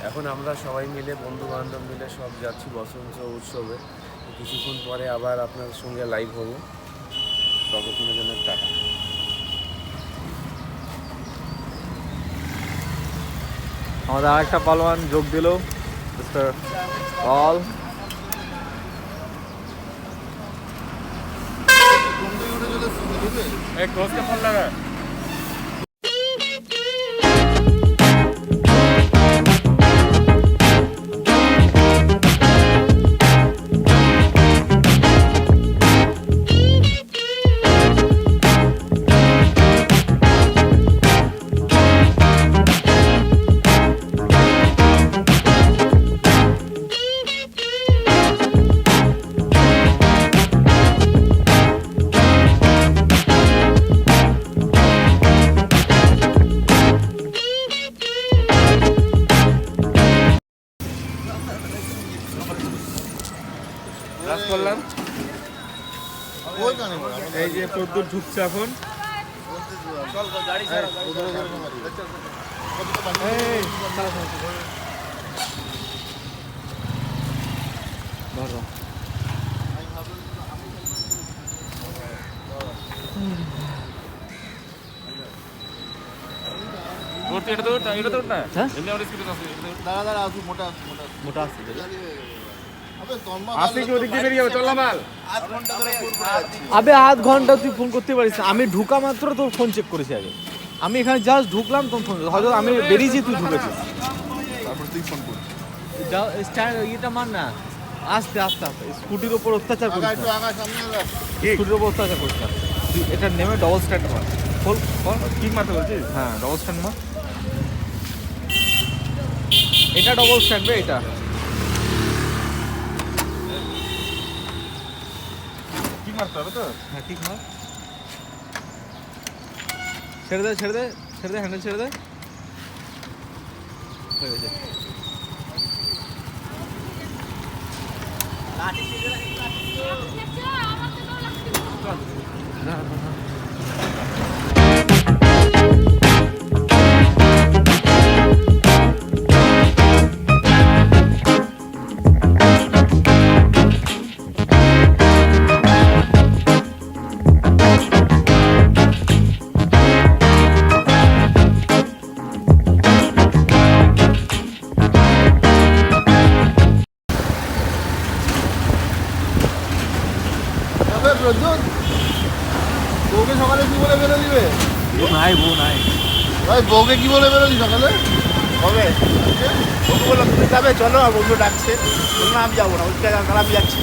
এখন আমরা সবাই মিলে বন্ধু বান্ধব মিলে সব যাচ্ছি বসন্ত উৎসবে। কিছুক্ষণ পরে আবার আপনাদের সঙ্গে লাইভ হব, ততক্ষণের জন্য টাটা। আমাদের আরেকটা পালোয়ান যোগ দিল, মিস্টার পল। ফোন লাগা। করলাম এই যে প্রদ্যুৎ ঢুকছে এখন। মোটা আবে আধ ঘন্টা তুই ফোন করতে পারিস। আমি ঢুকা মাত্র তোর ফোন চেক করেছি আগে। আমি এখানে জাস্ট ঢুকলাম তোর ফোন, হয়তো আমি বেরিয়েছি তুই ঢুকেছিস, তারপর তুই ফোন করিস। এটা মান না, আস্তে আস্তে আস্তে স্কুটির ওপর অত্যাচার করিস, স্কুটির ওপর অত্যাচার করিস না। তুই এটা নেমে ডবল স্ট্যান্ড মার, খোল কিক মারতে বলছিস? হ্যাঁ ডবল স্ট্যান্ড মার, এটা ডবল স্ট্যান্ড রে, এটা মারতে হবে তো। হ্যাঁ ঠিক মার, ছেড়ে দে ছেড়ে দে ছেড়ে দে, হ্যান্ডেল ছেড়ে দে, হয়ে গেছে। বউকে সকালে কি বলে বেরো দিবে? বউ নাই ভাই, বউকে কি বলে বেরোলি সকালে? হবে বউকে বললাম তুমি যাবে চলো, আর বন্ধু ডাকছে, বললাম আমি যাবো না, ওই আমি যাচ্ছি।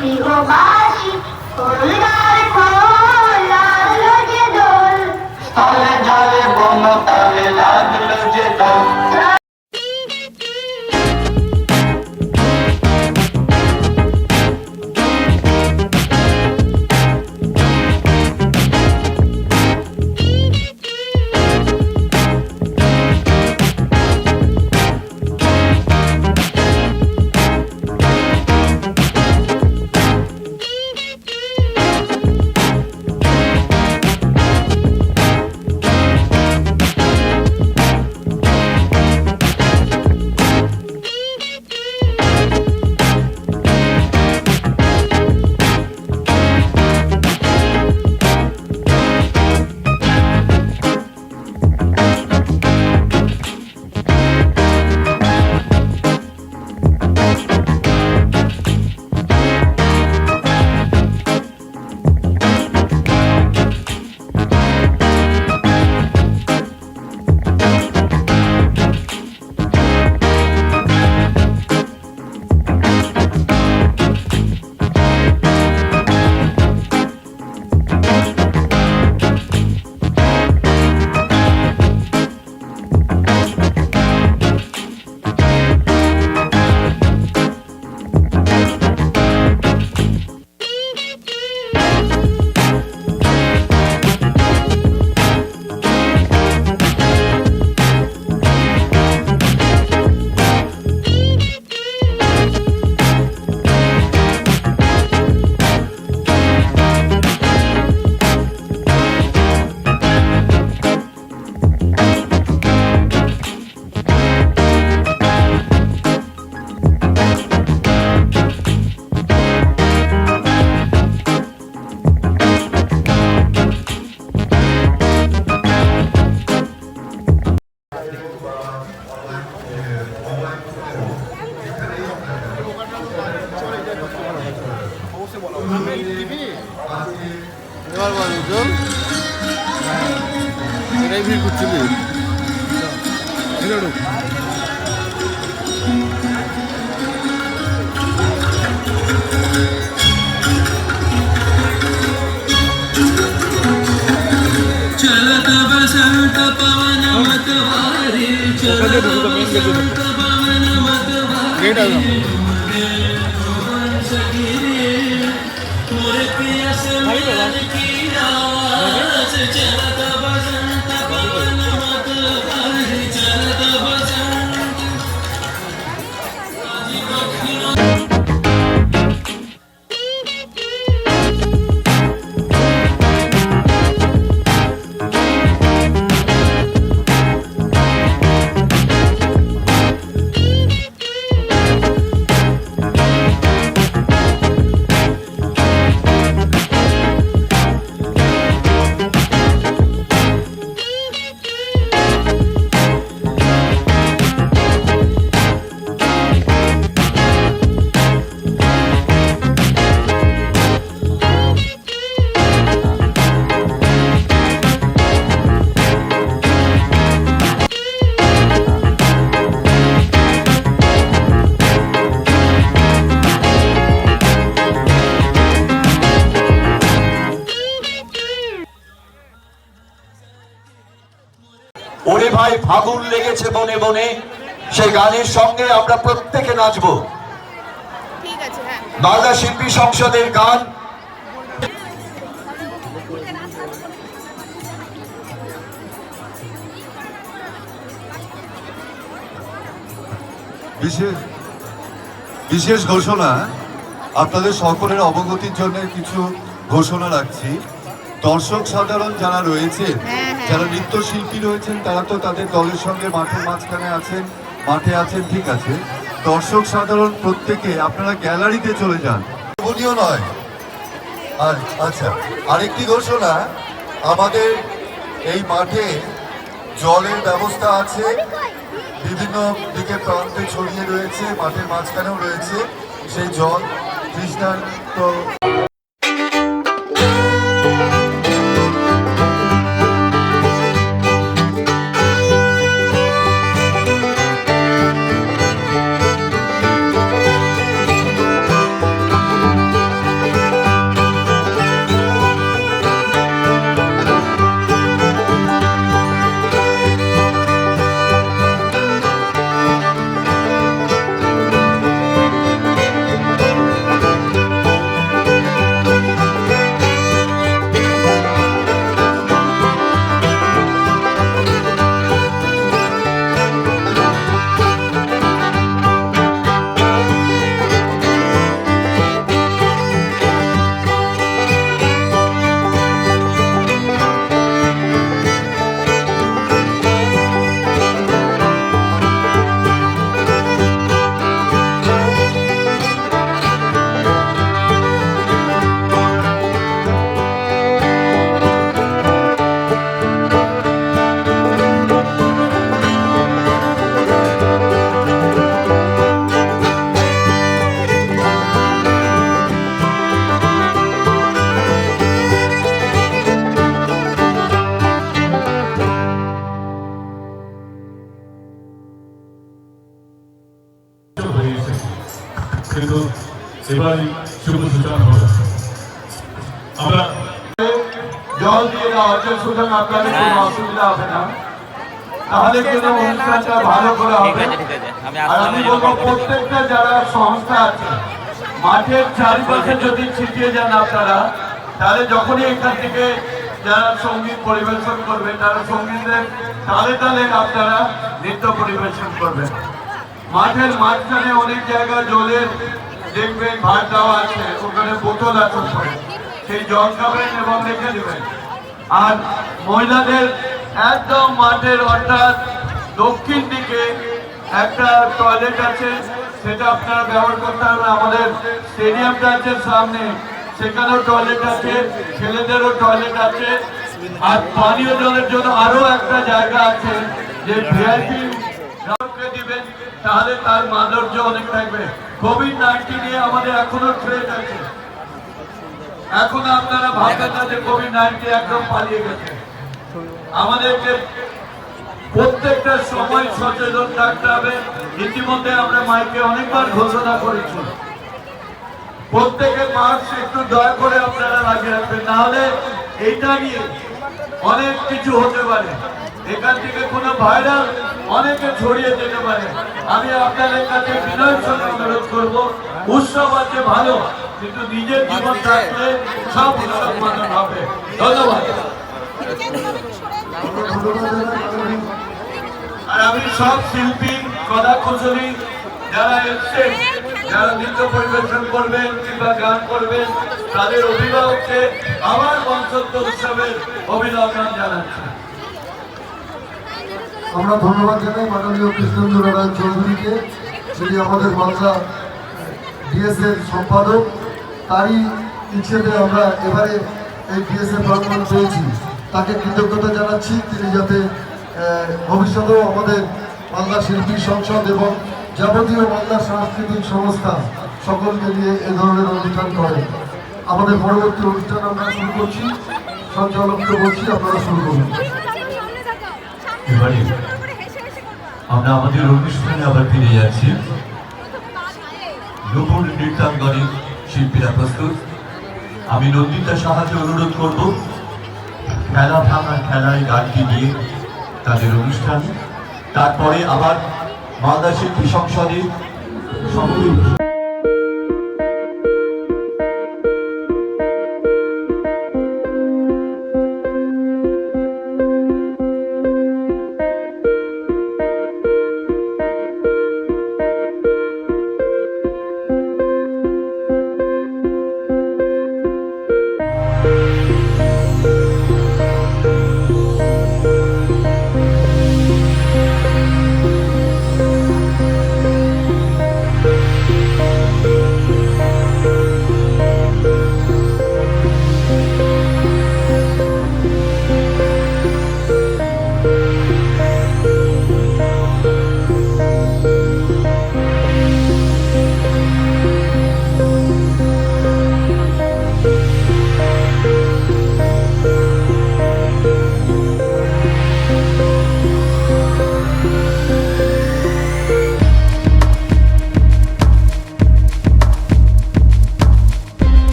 গৃহবাসী খোলদার খোল লাগলো যে দোল তালে ঝালে বন তালে লাগলো যে দোল। এবার মানুষজন এটাই ভিড় করছিলি चलत बसंत पवन मतवारी चलत बसंत पवन मतवारी मोरे प्रिय से मिलन की रास चलत बसंत पवन मतवारी चलत बसंत आदि दक्षिण ওরে ভাই ফাগুন লেগেছে বনে বনে, সেই গানের সঙ্গে আমরা প্রত্যেকে নাচবো। ঠিক আছে হ্যাঁ মালদা শিল্পী সংসদের গান। বিশেষ ঘোষণা, আপনাদের সকলের অবগতির জন্য কিছু ঘোষণা রাখছি। দর্শক সাধারণ যারা রয়েছে, যারা নৃত্যশিল্পী রয়েছেন, তারা তো তাদের দলের সঙ্গে মাঠের মাঝখানে আছেন, মাঠে আছেন, ঠিক আছে। দর্শক সাধারণ প্রত্যেকে আপনারা গ্যালারিতে চলে যান, বলিও নয়। আর আচ্ছা, আরেকটি ঘোষণা, আমাদের এই মাঠে জলের ব্যবস্থা আছে, বিভিন্ন দিকে প্রান্তে ছড়িয়ে রয়েছে, মাঠের মাঝখানেও রয়েছে সেই জল তৃষ্ণার্ত। এবারই শুভ সূচনা হলো। আমরা জল দিয়ে দেওয়া হচ্ছে, সুতরাং আপনাদের কোনো অসুবিধা হবে না। তাহলে কিন্তু অনুষ্ঠানটা ভালো করে হবে। আর আমি বলবো প্রত্যেকটা যারা সংস্থা আছে মাঠের চারিপাশে যদি ছিটিয়ে যান আপনারা, তাহলে যখনই এখান থেকে যারা সঙ্গীত পরিবেশন করবে তারা সঙ্গীতের তালে তালে আপনারা নৃত্য পরিবেশন করবেন। মাঠের মাঝখানে অনেক জায়গায় জলের দেখবেন ভাত দেওয়া আছে, ওখানে বোতল আছে উপরে, সেই জল খাবেন এবং রেখে দেবেন। আর মহিলাদের একদম মাঠের অর্থাৎ দক্ষিণ দিকে একটা টয়লেট আছে, সেটা আপনারা ব্যবহার করতে হবে। আমাদের স্টেডিয়ামটা আছে সামনে, সেখানেও টয়লেট আছে, ছেলেদেরও টয়লেট আছে। আর পানীয় জলের জন্য আরো একটা জায়গা আছে, যে ভিআইপি দিবেন, তাহলে তার মাধুর্য অনেক থাকবে। কোভিড-19 নিয়ে আমাদের এখনো থ্রেট আছে। এখন আপনারা ভাববেন না যে কোভিড-19 একদম পালিয়ে গেছে। আমাদেরকে প্রত্যেকটা সময় সচেতন থাকতে হবে। ইতিমধ্যে আমরা মাইকে অনেকবার ঘোষণা করেছি, প্রত্যেকের মাস্ক একটু দয়া করে আপনারা লাগিয়ে রাখবেন, না হলে এইটা নিয়ে অনেক কিছু হতে পারে। এখান থেকে কোনো ভাইরাল অনেকে ছড়িয়ে যেতে পারে। আমি আপনাদের কাছে বিনয়ের সঙ্গে অনুরোধ করব, উৎসব আছে ভালো, কিন্তু নিজের জীবন থাকলে সব উৎসব মানানো হবে। ধন্যবাদ। আর আমি সব শিল্পী, কলা কুশলী যারা এসছেন, যারা নৃত্য পরিবেশন করবেন কিংবা গান করবেন, তাদের অভিভাবককে আমার বংশোত্ব উৎসবের অভিনন্দন জানাচ্ছি। আমরা ধন্যবাদ জানাই মাননীয় কৃষ্ণেন্দ্র রায় চৌধুরীকে, যিনি আমাদের মালদা ডিএসএর সম্পাদক। তারই হিসেবে আমরা এবারে এই ডিএসএ প্রাঙ্গণ পেয়েছি, তাকে কৃতজ্ঞতা জানাচ্ছি। তিনি যাতে ভবিষ্যতেও আমাদের মালদা শিল্পী সংসদ এবং যাবতীয় মালদা সাংস্কৃতিক সংস্থা সকলকে নিয়ে এ ধরনের অনুষ্ঠান করেন। আমাদের পরবর্তী অনুষ্ঠান আমরা শুরু করছি, সঞ্চালককে বলছি আপনারা শুরু করুন। এবারে আমরা আমাদের অনুষ্ঠানে আবার ফিরে যাচ্ছি। নতুন নৃত্যাঙ্গনে শিল্পীরা প্রস্তুত। আমি নন্দিতার সাহায্যে অনুরোধ করব খেলা ভাঙার খেলায় গানটি নিয়ে তাদের অনুষ্ঠান। তারপরে আবার মালদা শিল্পী সংসদে সম্মিলিত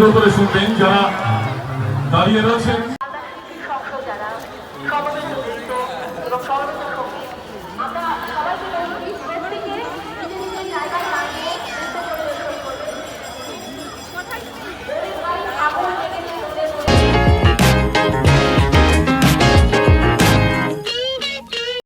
সুন্দর করে শুনবেন যারা দাঁড়িয়ে রয়েছেন।